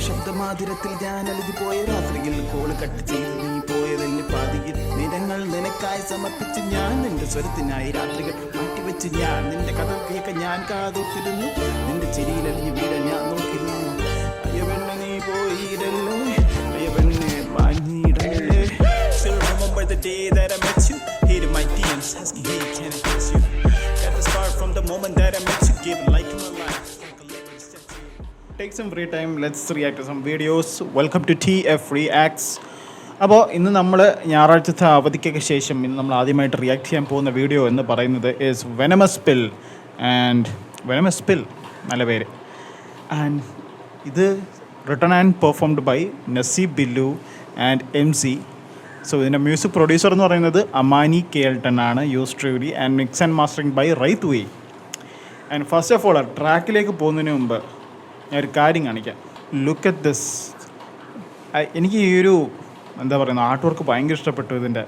ശബ്ദമാതിരത്തിൽ ഞാൻ അലിഞ്ഞു പോയ രാത്രിയിൽ കോള് കട്ട് ചെയ്ത് നീ പോയതെന്നെ പാതിയിൽ നിരങ്ങൾ നിനക്കായി സമർപ്പിച്ച് ഞാൻ നിന്റെ സ്വരത്തിനായി രാത്രികൾ മാറ്റിവെച്ച് ഞാൻ നിന്റെ കഥ കേൾക്കാൻ ഞാൻ കാതോത്തിരുന്നു നിന്റെ ചിരിയിലലിഞ്ഞു വീട ഞാൻ നോക്കിയിരുന്നു അയ്യവെണ്ണ നീ പോയിരല്ലേ അയ്യവെണ്ണെ വാങ്ങിയിടല്ലേ Still remember the day that I met you Hated my DMs asking hey can I kiss you At the start from the moment that I met you Gave a light to my life Take some free time, let's react to some videos. Welcome to TF Reacts. അപ്പോൾ ഇന്ന് നമ്മൾ ഞായറാഴ്ചത്തെ അവധിക്കൊക്കെ ശേഷം ഇന്ന് നമ്മൾ ആദ്യമായിട്ട് react ചെയ്യാൻ പോകുന്ന video എന്ന് പറയുന്നത് ഈസ് വെനമസ് പിൽ നല്ല പേര് ആൻഡ് ഇത് written and performed by Naseeb Billu and MC. So ഇതിൻ്റെ മ്യൂസിക് പ്രൊഡ്യൂസർ എന്ന് പറയുന്നത് അമാനി കേൾട്ടൺ ആണ് യൂസ്ട്രൂലി and mix and mastering by right way. And first of all ട്രാക്കിലേക്ക് പോകുന്നതിന് മുമ്പ് ഞാനൊരു കാര്യം കാണിക്കാം. Look at this. എനിക്ക് ഈ ഒരു എന്താ പറയുന്നത് ആർട്ട് വർക്ക് ഭയങ്കര ഇഷ്ടപ്പെട്ടു. ഇതിൻ്റെ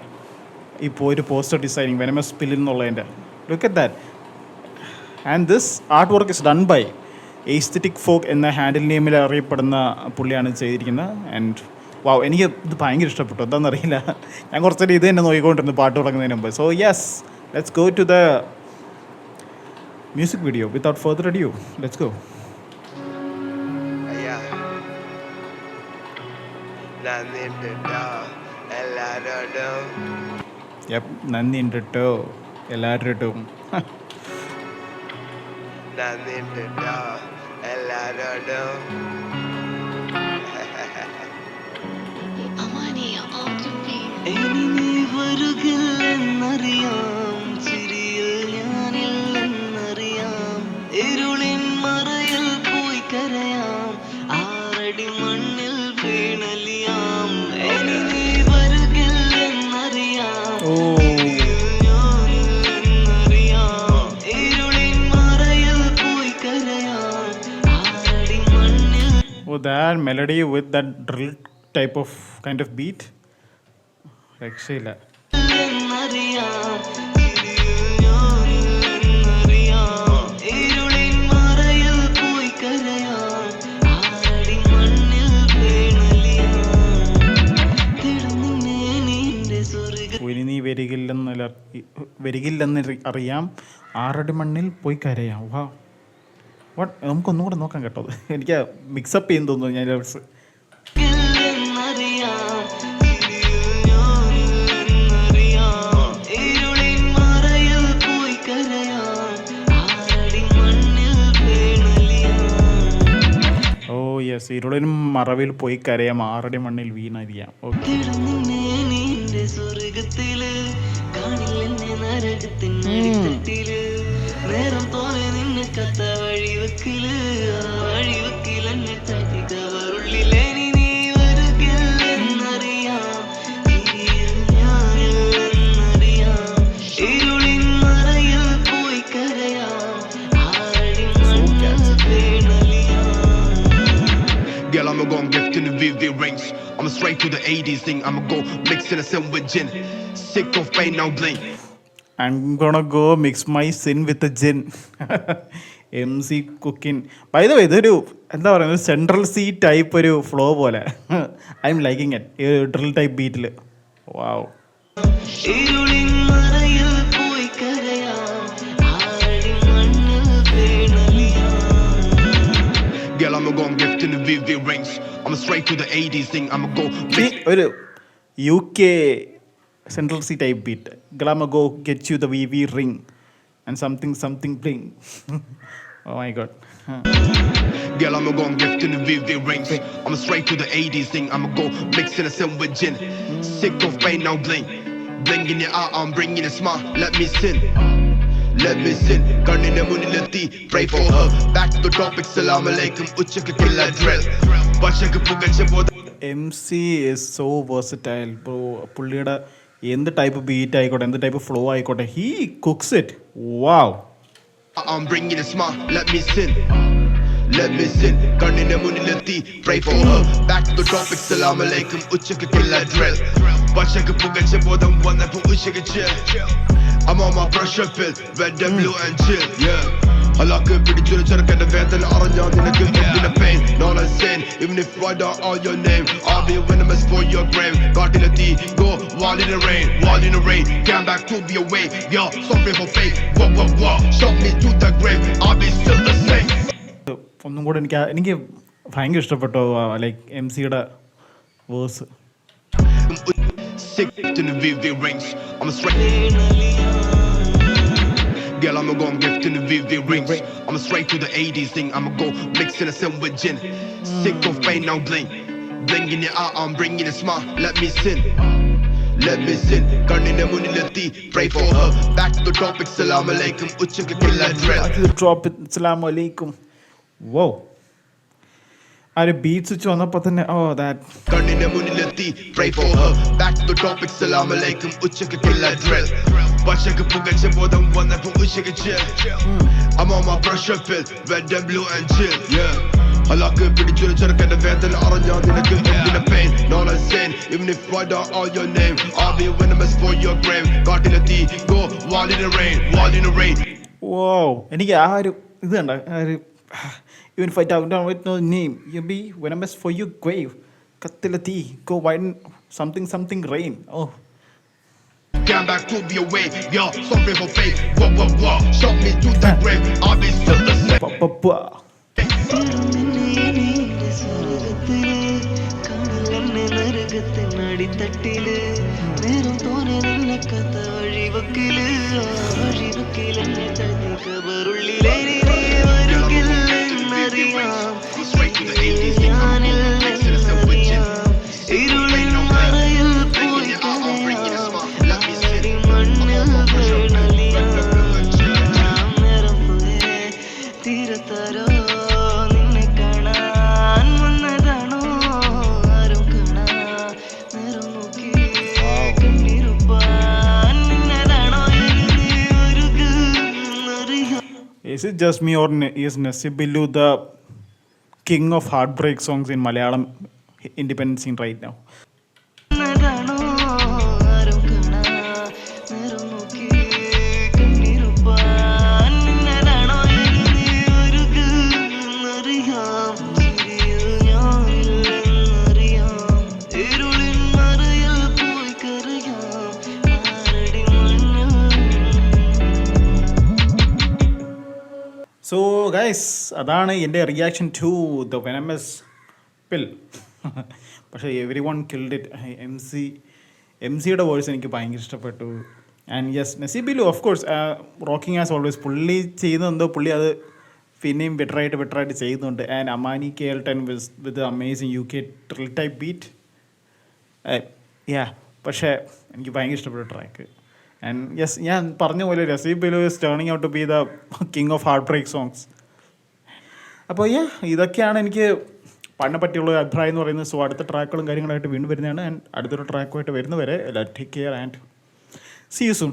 ഇപ്പോൾ ഒരു പോസ്റ്റർ ഡിസൈനിങ് വെനമസ് പില്ലിൽ നിന്നുള്ളതിൻ്റെ look at that. And this art work is done by aesthetic folk എന്ന ഹാൻഡിൽ നെയിമിൽ അറിയപ്പെടുന്ന പുള്ളിയാണ് ചെയ്തിരിക്കുന്നത്. ആൻഡ് വാവ്, എനിക്ക് ഇത് ഭയങ്കര ഇഷ്ടപ്പെട്ടു. എന്താണെന്നറിയില്ല, ഞാൻ കുറച്ചേരം ഇത് തന്നെ നോക്കിക്കൊണ്ടിരുന്നു പാട്ട് തുടങ്ങുന്നതിന് മുമ്പ്. So yes, let's go to the music video without further adieu. Let's go. നന്ദിയുണ്ട് കേട്ടോ എല്ലാവരും. ഇനി നീ വരുകില്ലെന്നറിയാം, ചിരിയിൽ ഞാനില്ലെന്നറിയാം, ഇരുളിൻ മറയിൽ പോയി കരയാം, ആറടി മണ്ണിൽ വീണലിയാം. ഇനി നീ വരുകില്ലെന്നറിയാം, ഞാനില്ലെന്നറിയാം, ഇരുളിൻ മറയിൽ പോയി കരയാം, ആറടി മണ്ണിൽ. Oh, that melody with that drill type of kind of beat. രക്ഷയില്ല. ഇനി നീ വരികില്ലെന്ന് അറിയാം, ആറടി മണ്ണിൽ പോയി കരയാം. വാ, വാട്ട്, നമുക്കൊന്നും കൂടെ നോക്കാം കേട്ടോ. എനിക്ക് മിക്സപ്പ് ചെയ്യുന്നു തോന്നുന്നു ഞാൻ ലിറിക്സ്. യെസ്, ഇരുളിനും മറവിൽ പോയി കരയാം, ആറടി മണ്ണിൽ വീണറിയാം. Okay. Girl, I'ma go and get to the VV rings. I'ma straight to the 80s thing. I'ma go mixing a sin with gin. Sick of pain, now blink. I'm gonna go mix my sin with a gin. MC cooking. By the way, ഇതൊരു എന്താ പറയുക, Central Cee type ഒരു flow പോലെ. I'm liking it, ഈ drill type ബീറ്റിൽ. Wow. Girl, I'ma go and get to the VV rings. I'ma straight to the 80s thing. I'ma go mix. ഒരു UK central Cee type beat. I'ma go get you the VV ring and something bling. Oh my god. Girl, I'ma go and get to the VV rings. I'ma straight to the 80s thing. I'ma go mixing a sin with gin. Sick of pain, now blink. Bling in your eye, I'm bringing a smile. Let me sin. Let me sin. Karnine munilati, pray for her. Back to the topic, salam alaikum. Uchaka killa drill. Bachaka pugacha boda. MC is so versatile, bro. പുള്ളിയുടെ എന്ത് type beat ആയിക്കോട്ടെ, എന്ത് type flow ആയിക്കോട്ടെ, he cooks it. Wow. I'm bringing a smile. Let me sin. Let me sin. Karnine munilati, pray for her. Back to the topic, salam alaikum. Uchaka killa drill. Bachaka pugacha boda. Wanna put uchaka chill. I'm on my pressure pill, red and blue and chill, yeah. അലാക്ക് പിടിച്ചൊരു ചെറുക്കന്റെ വേദന അറിഞ്ഞാ നിനക്ക് എന്തിന്റെ pain not a sin even if I don't know your name I'll be venomous for your grave കാട്ടിലെത്തി go wall in the rain came back to be away yo sorry for fake whoa shot me to the grave I'll be still the same ഒന്നും കൂടെ എനിക്ക് ഭയങ്കര ഇഷ്ടപ്പെട്ടു like M സിയുടെ verse. sick to the VV rings I'm straight Girl, I'ma go and gift in the VV rings. I'ma straight to the 80s thing. I'ma go mix in a sin with gin. Sick of pain, now bling. Bling in your eye, I'm bringing a smile. Let me sin. Let me sin. Karnine munilati, pray for her. Back to the topic, salam alaikum. Uchaka killa drill. Drop അസ്സലാമു അലൈക്കും. വോ ആ ഒരു beats വെച്ച് വന്നപ്പോൾ തന്നെ ഓ that Karnine munilati, pray for her. Back to the topic, salam alaikum. Uchaka killa drill. Bachaka pugacha bodam wana pu uchaka chill. I'm on my pressure pill, red and blue and chill. Yeah. അലാക്ക് പിടിച്ചൊരു ചെറുക്കന്റെ വേദന അറിഞ്ഞാ നിനക്ക് എന്തിന്റെ pain not a sin even if I don't know your name I'll be venomous for your grave കാട്ടിലെത്തി go wall in the rain ഓ എനിക്ക് ആ ഒരു ഇത് കണ്ട ആ ഒരു even if I don't know no name you be venomous for your grave കത്തിലെത്തി go wine something rain oh came back to be away yo sorry for fake whoa shot me to the grave I'll be still the same നരകത്തിൻ അടിത്തട്ടില് നേരം തോനെ നിന്നെ കഥ വഴിവക്കില് എന്നെ തട്ടി കബറുള്ളിലെ വരുകില്ലെന്നറിയാം ഞാനില്ലെന്നറിയാം ഇരുളിൻ മറയിൽ പോയി കരയാം ആരടി മണ്ണിൽ വീണലിയാം നേരം പോയേ തീരത്തരോ നിന്നെ കാണാൻ വന്നതാണോ ആരും കാണാ നേരം നോക്കി കണ്ടിരുപ്പാൻ നിന്നതാണോ ഒരുകുന്നറിയാം. Is it just me or is Nassib Billu the king of heartbreak songs in Malayalam independent scene right now? എന്നതാണോ ആരും കാണാ നേരം നോക്കി കണ്ടിരുപ്പാൻ നിന്നതാണോ ഒരുകുന്നറിയാം ചിരിയിൽ ഞാനില്ലെന്നറിയാം ഇരുളിൻ മറയിൽ പോയി കരയാം ആരടി മണ്ണിൽ സോ ഗൈസ് അതാണ് എൻ്റെ reaction to the venomous pill. പക്ഷേ എവരി വൺ കിൽഡ് ഇറ്റ്. എം സിയുടെ വോയിസ് എനിക്ക് ഭയങ്കര ഇഷ്ടപ്പെട്ടു. And yes Naseeb Billu of course rocking as always പുള്ളി ചെയ്യുന്നതെന്തോ പുള്ളി അത് പിന്നെയും ബെറ്ററായിട്ട് ചെയ്യുന്നുണ്ട്. And Amani Kelton with amazing UK trill type beat പക്ഷേ എനിക്ക് ഭയങ്കര ഇഷ്ടപ്പെട്ട ട്രാക്ക്. ആൻഡ് യെസ് ഞാൻ പറഞ്ഞ പോലെ Naseeb Billu is turning out to be the king of heart break songs. അപ്പോൾ ഇതൊക്കെയാണ് എനിക്ക് പാടിനെ പറ്റിയുള്ള അഭിപ്രായം എന്ന് പറയുന്നത്. സോ അടുത്ത ട്രാക്കുകളും കാര്യങ്ങളായിട്ട് വീണ്ടും വരുന്നതാണ്. ആൻഡ് അടുത്തൊരു ട്രാക്കുമായിട്ട് വരുന്നവരെ take care and see you soon.